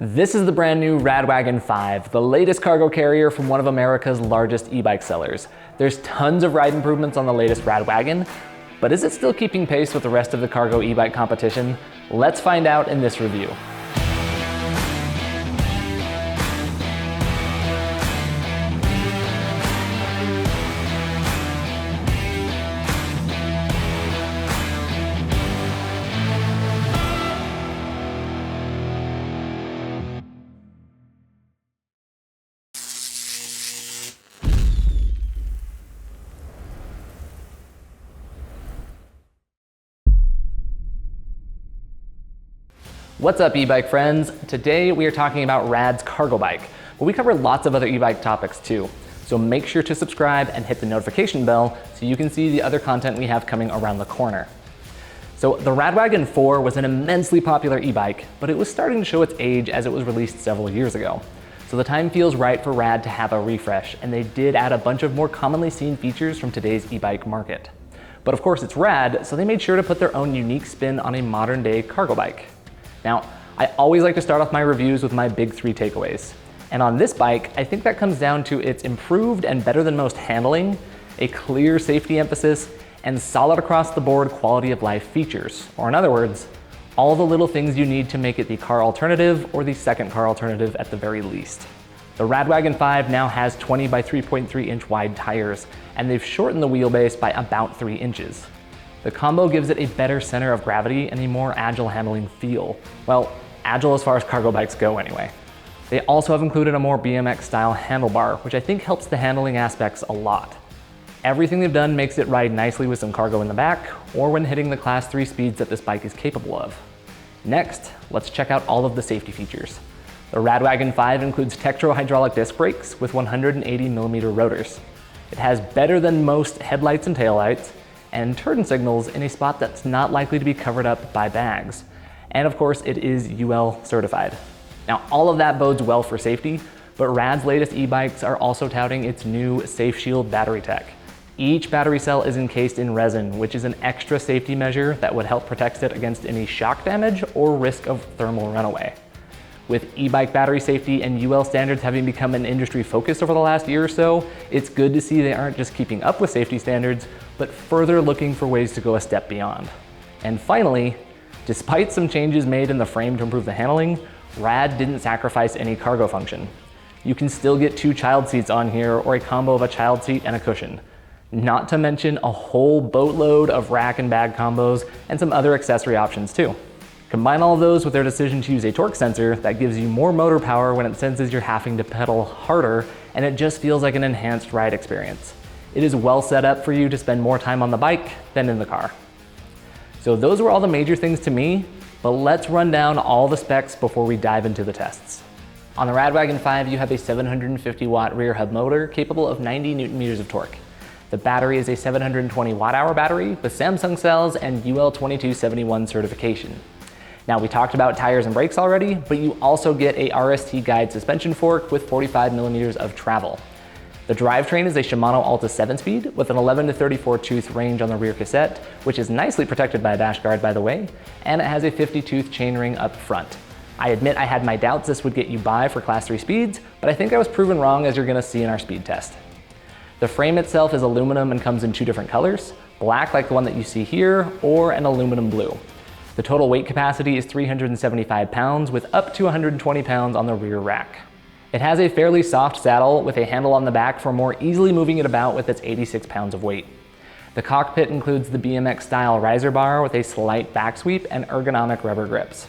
This is the brand new RadWagon 5, the latest cargo carrier from one of America's largest e-bike sellers. There's tons of ride improvements on the latest RadWagon, but is it still keeping pace with the rest of the cargo e-bike competition? Let's find out in this review. What's up, e-bike friends? Today we are talking about Rad's cargo bike, but we cover lots of other e-bike topics too. So make sure to subscribe and hit the notification bell so you can see the other content we have coming around the corner. So the RadWagon 4 was an immensely popular e-bike, but it was starting to show its age as it was released several years ago. So the time feels right for Rad to have a refresh, and they did add a bunch of more commonly seen features from today's e-bike market. But of course it's Rad, so they made sure to put their own unique spin on a modern day cargo bike. Now, I always like to start off my reviews with my big three takeaways. And on this bike, I think that comes down to its improved and better than most handling, a clear safety emphasis, and solid across the board quality of life features. Or in other words, all the little things you need to make it the car alternative or the second car alternative at the very least. The RadWagon 5 now has 20 by 3.3 inch wide tires, and they've shortened the wheelbase by about 3 inches. The combo gives it a better center of gravity and a more agile handling feel. Well, agile as far as cargo bikes go anyway. They also have included a more BMX style handlebar, which I think helps the handling aspects a lot. Everything they've done makes it ride nicely with some cargo in the back or when hitting the class 3 speeds that this bike is capable of. Next, let's check out all of the safety features. The RadWagon 5 includes Tektro hydraulic disc brakes with 180mm rotors. It has better than most headlights and taillights, and turn signals in a spot that's not likely to be covered up by bags. And of course, it is UL certified. Now, all of that bodes well for safety, but Rad's latest e-bikes are also touting its new Safe Shield battery tech. Each battery cell is encased in resin, which is an extra safety measure that would help protect it against any shock damage or risk of thermal runaway. With e-bike battery safety and UL standards having become an industry focus over the last year or so, it's good to see they aren't just keeping up with safety standards, but further looking for ways to go a step beyond. And finally, despite some changes made in the frame to improve the handling, Rad didn't sacrifice any cargo function. You can still get 2 child seats on here or a combo of a child seat and a cushion. Not to mention a whole boatload of rack and bag combos and some other accessory options too. Combine all of those with their decision to use a torque sensor that gives you more motor power when it senses you're having to pedal harder, and it just feels like an enhanced ride experience. It is well set up for you to spend more time on the bike than in the car. So those were all the major things to me, but let's run down all the specs before we dive into the tests. On the RadWagon 5, you have a 750 watt rear hub motor capable of 90 Newton meters of torque. The battery is a 720 watt hour battery with Samsung cells and UL 2271 certification. Now, we talked about tires and brakes already, but you also get a RST guide suspension fork with 45mm of travel. The drivetrain is a Shimano Alta 7-speed with an 11 to 34 tooth range on the rear cassette, which is nicely protected by a dash guard, by the way, and it has a 50 tooth chainring up front. I admit I had my doubts this would get you by for class 3 speeds, but I think I was proven wrong, as you're gonna see in our speed test. The frame itself is aluminum and comes in 2 different colors, black like the one that you see here, or an aluminum blue. The total weight capacity is 375 pounds with up to 120 pounds on the rear rack. It has a fairly soft saddle with a handle on the back for more easily moving it about with its 86 pounds of weight. The cockpit includes the BMX style riser bar with a slight back sweep and ergonomic rubber grips.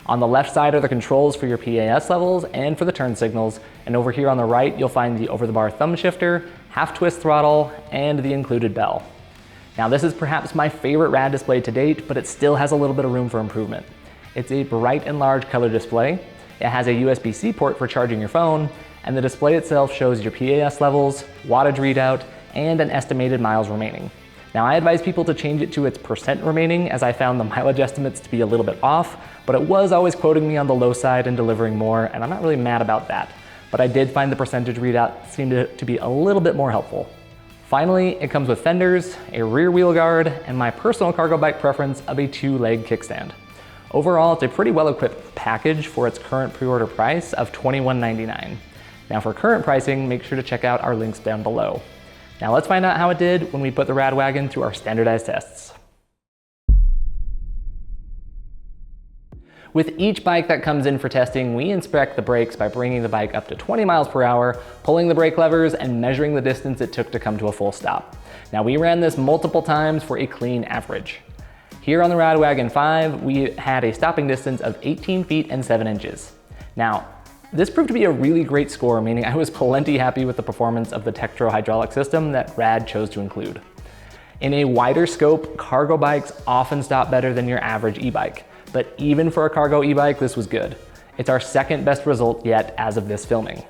On the left side are the controls for your PAS levels and for the turn signals, and over here on the right you'll find the over-the-bar thumb shifter, half twist throttle, and the included bell. Now, this is perhaps my favorite Rad display to date, but it still has a little bit of room for improvement. It's a bright and large color display. It has a USB-C port for charging your phone, and the display itself shows your PAS levels, wattage readout, and an estimated miles remaining. Now, I advise people to change it to its percent remaining, as I found the mileage estimates to be a little bit off, but it was always quoting me on the low side and delivering more, and I'm not really mad about that. But I did find the percentage readout seemed to be a little bit more helpful. Finally, it comes with fenders, a rear wheel guard, and my personal cargo bike preference of a 2-leg kickstand. Overall, it's a pretty well-equipped package for its current pre-order price of $21.99. Now for current pricing, make sure to check out our links down below. Now let's find out how it did when we put the RadWagon through our standardized tests. With each bike that comes in for testing, we inspect the brakes by bringing the bike up to 20 miles per hour, pulling the brake levers, and measuring the distance it took to come to a full stop. Now we ran this multiple times for a clean average. Here on the RadWagon 5, we had a stopping distance of 18 feet and 7 inches. Now, this proved to be a really great score, meaning I was plenty happy with the performance of the Tektro hydraulic system that Rad chose to include. In a wider scope, cargo bikes often stop better than your average e-bike, but even for a cargo e-bike, this was good. It's our second best result yet as of this filming.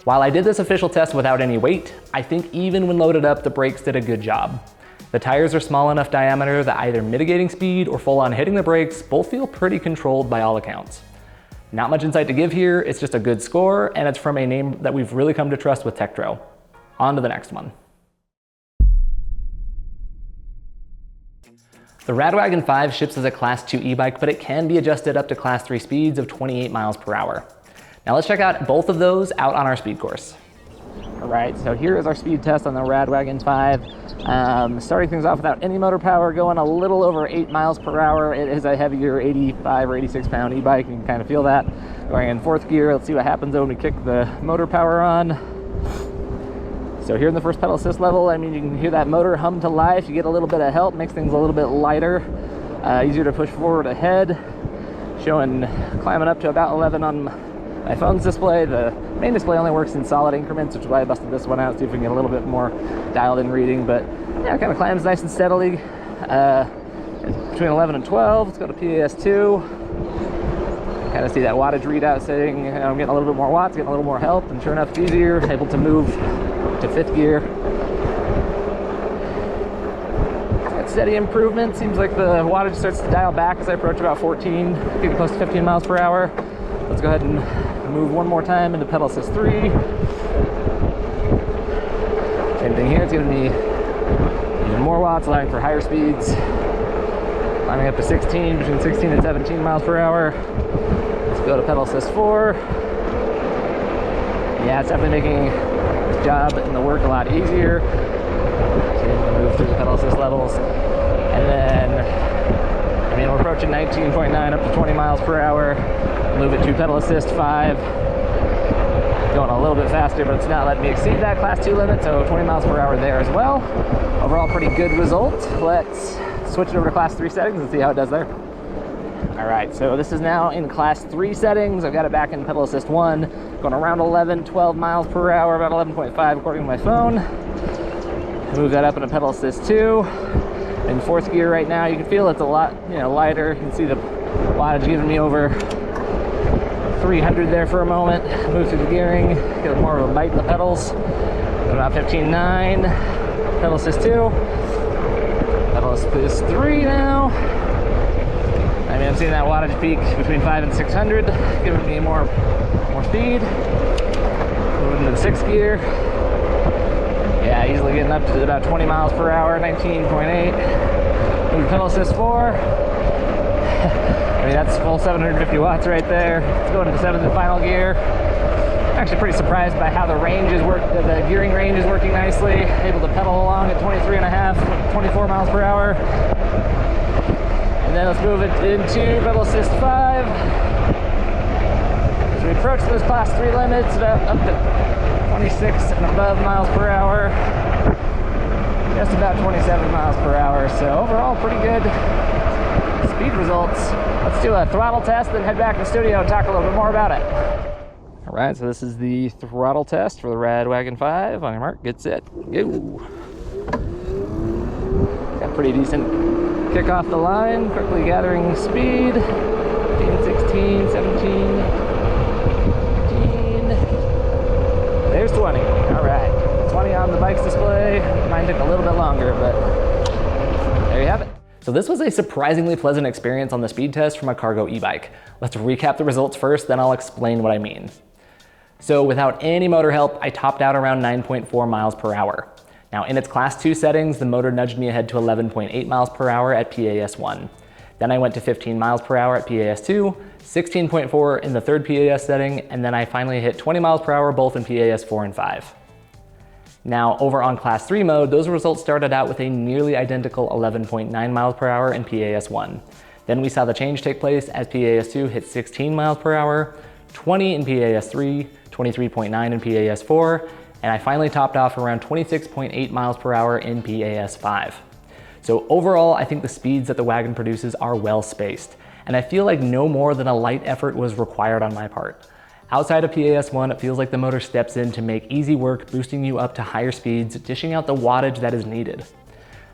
While I did this official test without any weight, I think even when loaded up, the brakes did a good job. The tires are small enough diameter that either mitigating speed or full on hitting the brakes both feel pretty controlled by all accounts. Not much insight to give here, it's just a good score, and it's from a name that we've really come to trust with Tektro. On to the next one. The RadWagon 5 ships as a Class 2 e-bike, but it can be adjusted up to Class 3 speeds of 28 miles per hour. Now let's check out both of those out on our speed course. All right, so here is our speed test on the RadWagon 5. Starting things off without any motor power, going a little over 8 miles per hour. It is a heavier 85 or 86 pound e-bike. You can kind of feel that. Going in fourth gear, let's see what happens when we kick the motor power on. So here in the first pedal assist level, I mean, you can hear that motor hum to life. You get a little bit of help, makes things a little bit lighter, easier to push forward ahead. Showing climbing up to about 11 on my phone's display. The main display only works in solid increments, which is why I busted this one out, see if we can get a little bit more dialed in reading. But yeah, it kind of climbs nice and steadily. Between 11 and 12, let's go to PAS2. Kind of see that wattage readout saying, you know, I'm getting a little bit more watts, getting a little more help, and sure enough, it's easier, able to move to fifth gear. Got steady improvement. Seems like the wattage starts to dial back as I approach about 14, getting close to 15 miles per hour. Let's go ahead and move one more time into pedal assist 3. Same thing here, it's giving me even more watts, allowing for higher speeds. Climbing up to 16, between 16 and 17 miles per hour. Let's go to pedal assist 4. Yeah, it's definitely making the job and the work a lot easier. So move through the pedal assist levels. And then, I mean, we're approaching 19.9 up to 20 miles per hour. Move it to pedal assist 5. Going a little bit faster, but it's not letting me exceed that class 2 limit, so 20 miles per hour there as well. Overall, pretty good result. Let's switch it over to class 3 settings and see how it does there. All right, so this is now in class 3 settings. I've got it back in pedal assist 1, going around 11, 12 miles per hour, about 11.5 according to my phone. Move that up into pedal assist 2. In fourth gear right now, you can feel it's a lot, lighter. You can see the wattage giving me over 300 there for a moment. Move through the gearing, get more of a bite in the pedals. About 15.9, pedal assist 2. Pedal assist 3 now. I mean, I'm seeing that wattage peak between 5 and 600, giving me more speed. Moving to the 6th gear. Yeah, easily getting up to about 20 miles per hour, 19.8. Move to pedal assist 4. I mean, that's full 750 watts right there. Let's go into the 7th and final gear. I'm actually pretty surprised by how the gearing range is working nicely. Able to pedal along at 23.5, 24 miles per hour. And then let's move it into pedal assist 5. As we approach those class 3 limits, about up to 26 and above miles per hour. Just about 27 miles per hour. So overall, pretty good speed results. Let's do a throttle test, then head back to the studio and talk a little bit more about it. All right, so this is the throttle test for the RadWagon 5. On your mark, get set, go. Got pretty decent kick off the line, quickly gathering speed. 15, 16, 17, 18. There's 20, all right. 20 on the bike's display. Mine took a little bit longer, but there you have it. So this was a surprisingly pleasant experience on the speed test from a cargo e-bike. Let's recap the results first, then I'll explain what I mean. So without any motor help, I topped out around 9.4 miles per hour. Now in its class 2 settings, the motor nudged me ahead to 11.8 miles per hour at PAS1. Then I went to 15 miles per hour at PAS2, 16.4 in the third PAS setting, and then I finally hit 20 miles per hour both in PAS4 and 5. Now over on class 3 mode, those results started out with a nearly identical 11.9 miles per hour in PAS1. Then we saw the change take place as PAS2 hit 16 miles per hour, 20 in PAS3, 23.9 in PAS4, and I finally topped off around 26.8 miles per hour in PAS5. So overall, I think the speeds that the Wagon produces are well spaced, and I feel like no more than a light effort was required on my part. Outside of PAS1, it feels like the motor steps in to make easy work, boosting you up to higher speeds, dishing out the wattage that is needed.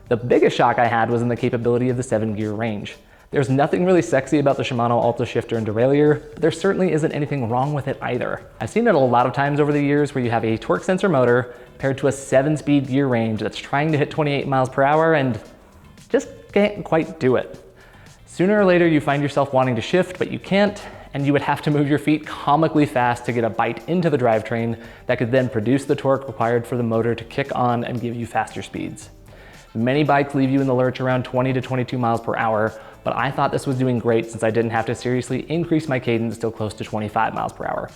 The biggest shock I had was in the capability of the 7-gear range. There's nothing really sexy about the Shimano Alta shifter and derailleur, but there certainly isn't anything wrong with it either. I've seen it a lot of times over the years where you have a torque sensor motor paired to a 7-speed gear range that's trying to hit 28 miles per hour and just can't quite do it. Sooner or later you find yourself wanting to shift, but you can't, and you would have to move your feet comically fast to get a bite into the drivetrain that could then produce the torque required for the motor to kick on and give you faster speeds. Many bikes leave you in the lurch around 20 to 22 miles per hour, but I thought this was doing great since I didn't have to seriously increase my cadence till close to 25 miles per hour.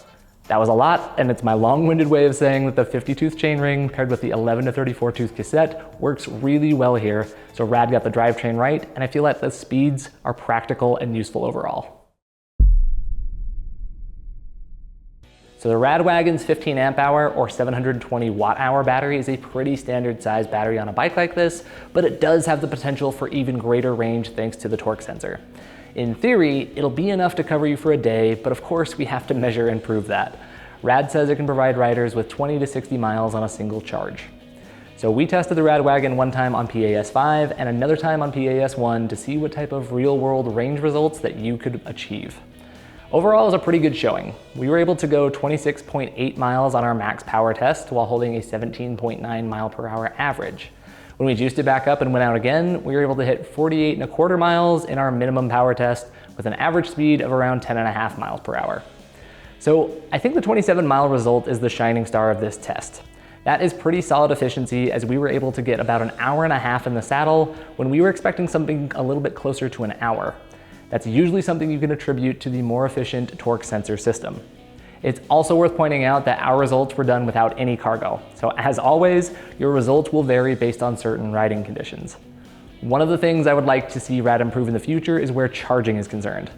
That was a lot, and it's my long-winded way of saying that the 50-tooth chainring paired with the 11 to 34-tooth cassette works really well here, so Rad got the drivetrain right, and I feel like the speeds are practical and useful overall. So the RadWagon's 15 amp hour or 720 watt hour battery is a pretty standard size battery on a bike like this, but it does have the potential for even greater range thanks to the torque sensor. In theory, it'll be enough to cover you for a day, but of course we have to measure and prove that. Rad says it can provide riders with 20 to 60 miles on a single charge. So we tested the RadWagon one time on PAS5 and another time on PAS1 to see what type of real world range results that you could achieve. Overall, it was a pretty good showing. We were able to go 26.8 miles on our max power test while holding a 17.9 mile per hour average. When we juiced it back up and went out again, we were able to hit 48.25 miles in our minimum power test with an average speed of around 10.5 miles per hour. So I think the 27-mile result is the shining star of this test. That is pretty solid efficiency as we were able to get about an hour and a half in the saddle when we were expecting something a little bit closer to an hour. That's usually something you can attribute to the more efficient torque sensor system. It's also worth pointing out that our results were done without any cargo. So as always, your results will vary based on certain riding conditions. One of the things I would like to see Rad improve in the future is where charging is concerned.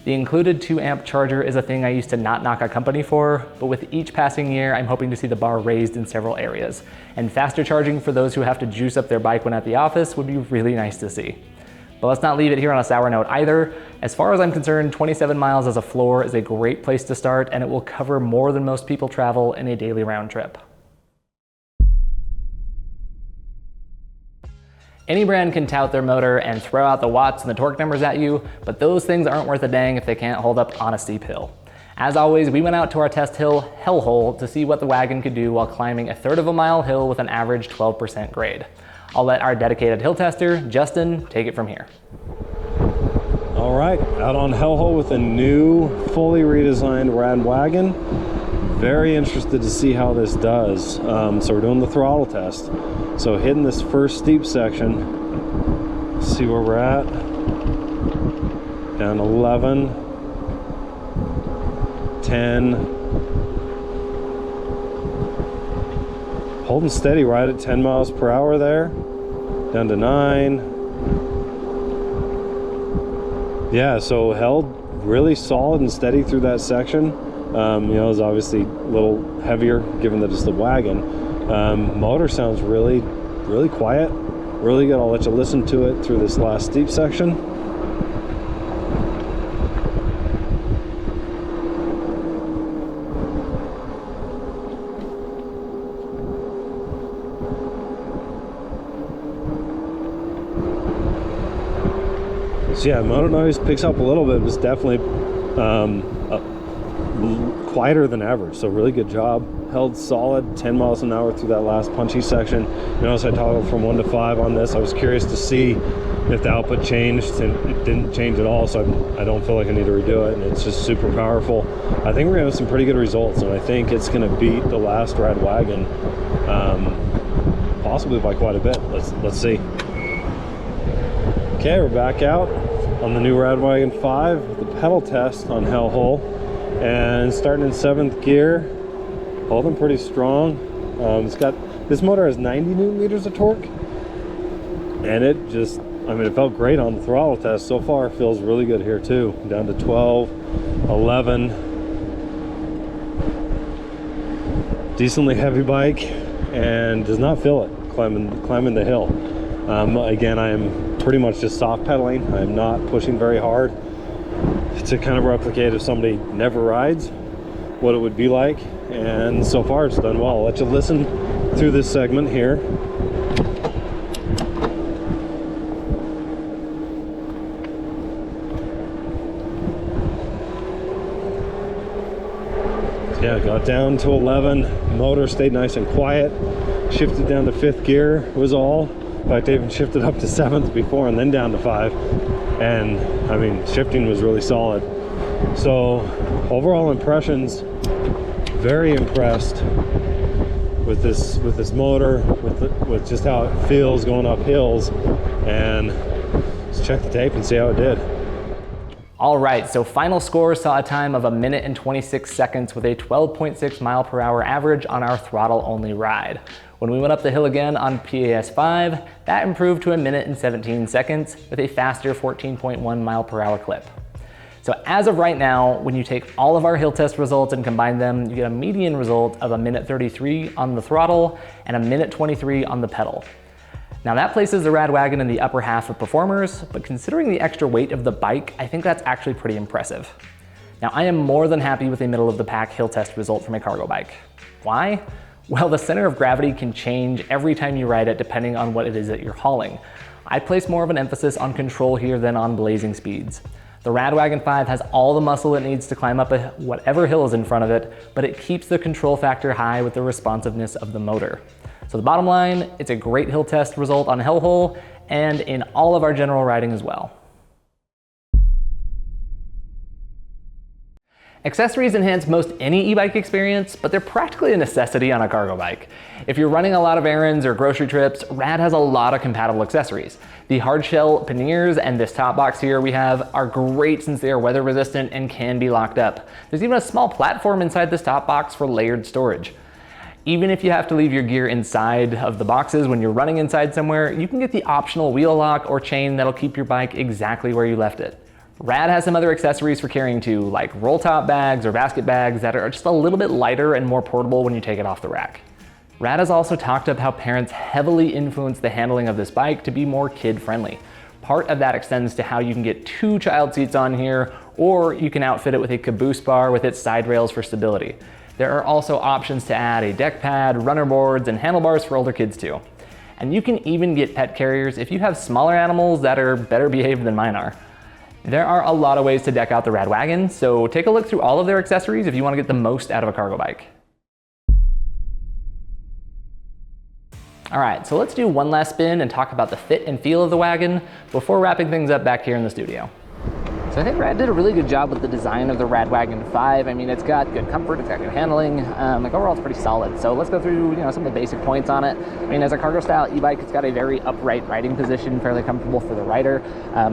The included 2-amp charger is a thing I used to not knock a company for, but with each passing year, I'm hoping to see the bar raised in several areas. And faster charging for those who have to juice up their bike when at the office would be really nice to see. But let's not leave it here on a sour note either. As far as I'm concerned, 27 miles as a floor is a great place to start, and it will cover more than most people travel in a daily round trip. Any brand can tout their motor and throw out the watts and the torque numbers at you, but those things aren't worth a dang if they can't hold up on a steep hill. As always, we went out to our test hill, Hellhole, to see what the Wagon could do while climbing a 1/3 of a mile hill with an average 12% grade. I'll let our dedicated hill tester, Justin, take it from here. All right, out on Hellhole with a new, fully redesigned RadWagon. Very interested to see how this does. So we're doing the throttle test. So hitting this first steep section, see where we're at. Down 11, 10. Holding steady right at 10 miles per hour there. Down to 9. Yeah, so held really solid and steady through that section. You know, it's obviously a little heavier given that it's the Wagon. Motor sounds really, really quiet. Really good. I'll let you listen to it through this last steep section. So yeah, motor noise picks up a little bit, but it's definitely quieter than average, so really good job. Held solid 10 miles an hour through that last punchy section. You notice I toggled from 1 to 5 on this. I was curious to see if the output changed, and it didn't change at all, so I don't feel like I need to redo it, and it's just super powerful. I think we're gonna have some pretty good results, and I think it's gonna beat the last RadWagon, possibly by quite a bit. Let's see. Okay, we're back out on the new RadWagon 5, the pedal test on Hellhole, and starting in 7th gear, holding pretty strong. This motor has 90 newton meters of torque, and it just, I mean, it felt great on the throttle test. So far, it feels really good here too. Down to 12, 11. Decently heavy bike, and does not feel it climbing the hill. Again, I am pretty much just soft pedaling. I'm not pushing very hard to kind of replicate if somebody never rides what it would be like. And so far it's done well. I'll let you listen through this segment here. Yeah, got down to 11. Motor stayed nice and quiet. Shifted down to 5th gear was all. In fact, I even shifted up to 7th before and then down to 5. And I mean, shifting was really solid. So overall impressions, very impressed with this motor, with just how it feels going up hills. And let's check the tape and see how it did. All right, so final score saw a time of 1 minute and 26 seconds with a 12.6 mile/hour average on our throttle only ride. When we went up the hill again on PAS 5, that improved to 1 minute and 17 seconds with a faster 14.1 mile/hour clip. So as of right now, when you take all of our hill test results and combine them, you get a median result of 1 minute 33 on the throttle and 1 minute 23 on the pedal. Now that places the RadWagon in the upper half of performers, but considering the extra weight of the bike, I think that's actually pretty impressive. Now I am more than happy with a middle of the pack hill test result from a cargo bike. Why? Well, the center of gravity can change every time you ride it depending on what it is that you're hauling. I place more of an emphasis on control here than on blazing speeds. The RadWagon 5 has all the muscle it needs to climb up whatever hill is in front of it, but it keeps the control factor high with the responsiveness of the motor. So the bottom line, it's a great hill test result on Hellhole and in all of our general riding as well. Accessories enhance most any e-bike experience, but they're practically a necessity on a cargo bike. If you're running a lot of errands or grocery trips, Rad has a lot of compatible accessories. The hard shell panniers and this top box here we have are great since they are weather resistant and can be locked up. There's even a small platform inside this top box for layered storage. Even if you have to leave your gear inside of the boxes when you're running inside somewhere, you can get the optional wheel lock or chain that'll keep your bike exactly where you left it. Rad has some other accessories for carrying too, like roll top bags or basket bags that are just a little bit lighter and more portable when you take it off the rack. Rad has also talked up how parents heavily influence the handling of this bike to be more kid-friendly. Part of that extends to how you can get 2 child seats on here, or you can outfit it with a caboose bar with its side rails for stability. There are also options to add a deck pad, runner boards, and handlebars for older kids too. And you can even get pet carriers if you have smaller animals that are better behaved than mine are. There are a lot of ways to deck out the RadWagon, so take a look through all of their accessories if you want to get the most out of a cargo bike. All right, so let's do one last spin and talk about the fit and feel of the wagon before wrapping things up back here in the studio. So I think Rad did a really good job with the design of the RadWagon 5. I mean, it's got good comfort, it's got good handling, like overall it's pretty solid. So let's go through, some of the basic points on it. I mean, as a cargo style e-bike, it's got a very upright riding position, fairly comfortable for the rider.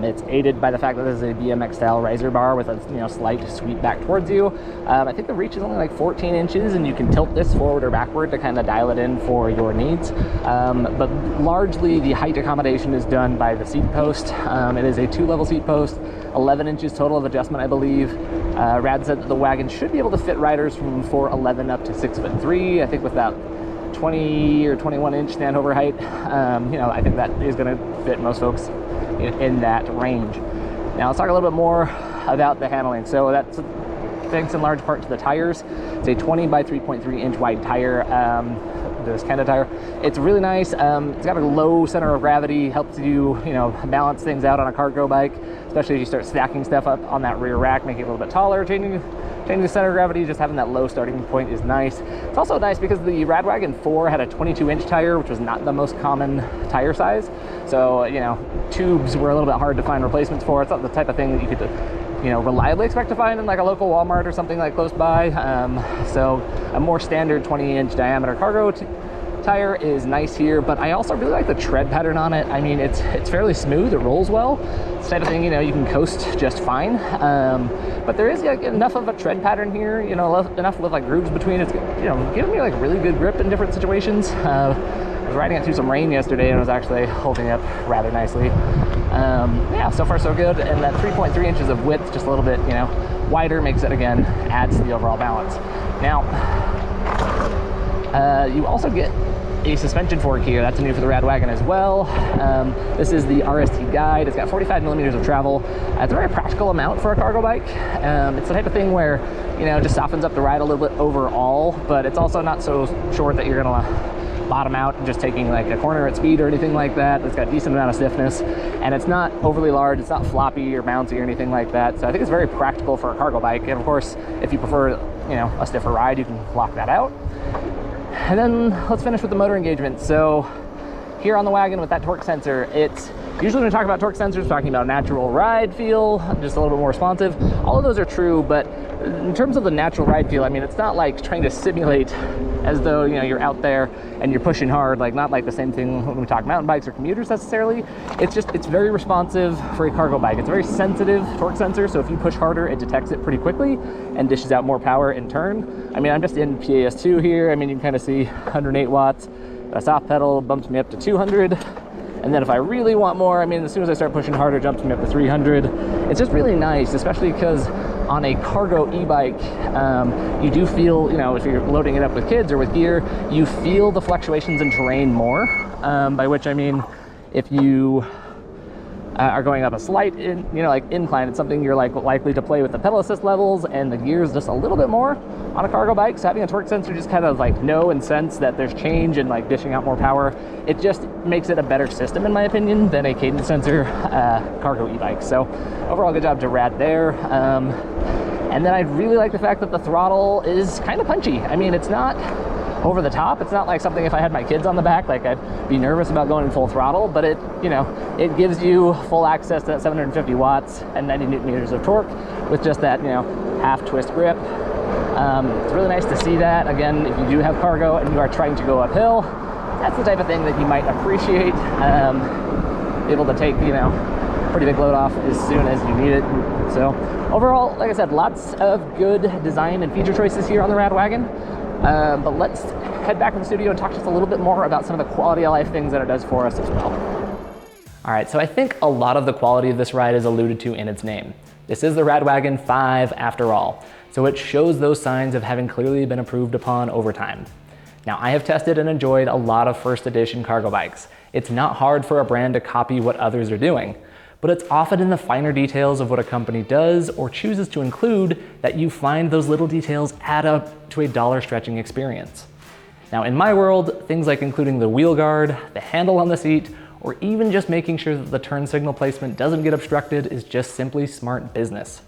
It's aided by the fact that this is a BMX style riser bar with a slight sweep back towards you. I think the reach is only like 14 inches and you can tilt this forward or backward to kind of dial it in for your needs. But largely the height accommodation is done by the seat post. It is a 2-level seat post, 11 inches total of adjustment, I believe. Rad said that the wagon should be able to fit riders from 4'11" up to 6'3". I think with that 20 or 21 inch standover height, I think that is going to fit most folks in that range. Now let's talk a little bit more about the handling. So that's thanks in large part to the tires. It's a 20 by 3.3 inch wide tire. This kind of tire. It's really nice. It's got a low center of gravity, helps you, balance things out on a cargo bike, especially if you start stacking stuff up on that rear rack, make it a little bit taller. Changing the center of gravity, just having that low starting point is nice. It's also nice because the RadWagon 4 had a 22 inch tire, which was not the most common tire size. So, tubes were a little bit hard to find replacements for. It's not the type of thing that you could reliably expect to find in like a local Walmart or something like close by. So a more standard 20 inch diameter cargo tire is nice here, but I also really like the tread pattern on it. I mean, it's fairly smooth, it rolls well. It's the type of thing, you know, you can coast just fine. But there is like enough of a tread pattern here, you know, enough with like grooves between. It's, you know, giving me like really good grip in different situations. I was riding it through some rain yesterday and it was actually holding up rather nicely. Yeah, so far so good. And that 3.3 inches of width, just a little bit, you know, wider, makes it, again, adds to the overall balance. Now, you also get a suspension fork here. That's new for the RadWagon as well. This is the RST guide. It's got 45 millimeters of travel. It's a very practical amount for a cargo bike. It's the type of thing where, you know, it just softens up the ride a little bit overall, but it's also not so short that you're gonna bottom out and just taking like a corner at speed or anything like that. It's got a decent amount of stiffness, and it's not overly large. It's not floppy or bouncy or anything like that. So I think it's very practical for a cargo bike. And of course, if you prefer, you know, a stiffer ride, you can lock that out. And then let's finish with the motor engagement. So here on the Wagon with that torque sensor, it's usually when we talk about torque sensors, talking about natural ride feel, just a little bit more responsive. All of those are true, but in terms of the natural ride feel, I mean, it's not like trying to simulate as though, you know, you're out there and you're pushing hard, like not like the same thing when we talk mountain bikes or commuters necessarily. It's very responsive for a cargo bike. It's a very sensitive torque sensor, so if you push harder, it detects it pretty quickly and dishes out more power in turn. I mean, I'm just in PAS2 here. I mean, you can kind of see 108 watts. A soft pedal bumps me up to 200. And then if I really want more, I mean, as soon as I start pushing harder, it jumps me up to 300. It's just really nice, especially because on a cargo e-bike, you do feel, you know, if you're loading it up with kids or with gear, you feel the fluctuations in terrain more, by which I mean, if you are going up a slight, incline, it's something you're like likely to play with the pedal assist levels and the gears just a little bit more on a cargo bike. So having a torque sensor just kind of like know and sense that there's change and like dishing out more power, it just makes it a better system in my opinion than a cadence sensor cargo e-bike. So overall, good job to Rad there. And then I really like the fact that the throttle is kind of punchy. I mean, it's not over the top. It's not like something if I had my kids on the back, like I'd be nervous about going in full throttle, but it, you know, it gives you full access to that 750 watts and 90 newton meters of torque with just that, you know, half twist grip. It's really nice to see that. Again, if you do have cargo and you are trying to go uphill, that's the type of thing that you might appreciate. Able to take, you know, pretty big load off as soon as you need it. So overall, like I said, lots of good design and feature choices here on the RadWagon. But let's head back to the studio and talk just a little bit more about some of the quality of life things that it does for us as well. All right, so I think a lot of the quality of this ride is alluded to in its name. This is the RadWagon 5 after all, so it shows those signs of having clearly been improved upon over time. Now, I have tested and enjoyed a lot of first edition cargo bikes. It's not hard for a brand to copy what others are doing, but it's often in the finer details of what a company does or chooses to include that you find those little details add up to a dollar-stretching experience. Now, in my world, things like including the wheel guard, the handle on the seat, or even just making sure that the turn signal placement doesn't get obstructed is just simply smart business.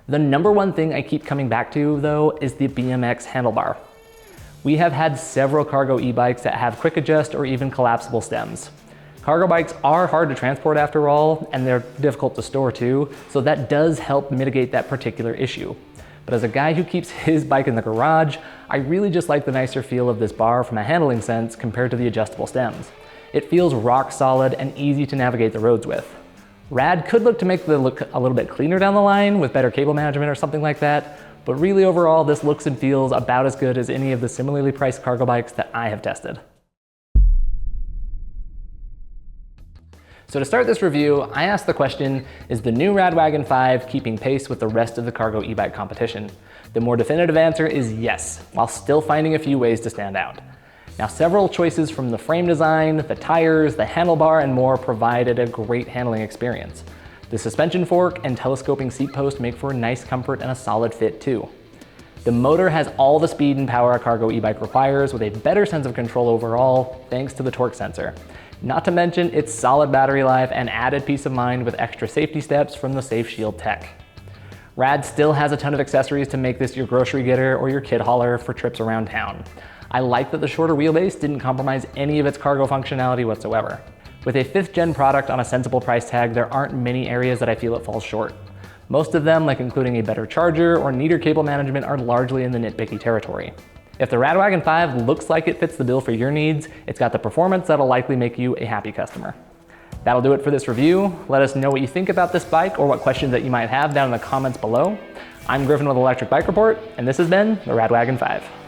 The number one thing I keep coming back to, though, is the BMX handlebar. We have had several cargo e-bikes that have quick adjust or even collapsible stems. Cargo bikes are hard to transport after all, and they're difficult to store too, so that does help mitigate that particular issue. But as a guy who keeps his bike in the garage, I really just like the nicer feel of this bar from a handling sense compared to the adjustable stems. It feels rock solid and easy to navigate the roads with. Rad could look to make the look a little bit cleaner down the line with better cable management or something like that, but really overall this looks and feels about as good as any of the similarly priced cargo bikes that I have tested. So to start this review, I asked the question, is the new RadWagon 5 keeping pace with the rest of the cargo e-bike competition? The more definitive answer is yes, while still finding a few ways to stand out. Now, several choices from the frame design, the tires, the handlebar, and more provided a great handling experience. The suspension fork and telescoping seat post make for a nice comfort and a solid fit too. The motor has all the speed and power a cargo e-bike requires with a better sense of control overall thanks to the torque sensor. Not to mention its solid battery life and added peace of mind with extra safety steps from the Safe Shield tech. Rad still has a ton of accessories to make this your grocery getter or your kid hauler for trips around town. I like that the shorter wheelbase didn't compromise any of its cargo functionality whatsoever. With a 5th gen product on a sensible price tag, there aren't many areas that I feel it falls short. Most of them, like including a better charger or neater cable management, are largely in the nitpicky territory. If the RadWagon 5 looks like it fits the bill for your needs, it's got the performance that'll likely make you a happy customer. That'll do it for this review. Let us know what you think about this bike or what questions that you might have down in the comments below. I'm Griffin with Electric Bike Report, and this has been the RadWagon 5.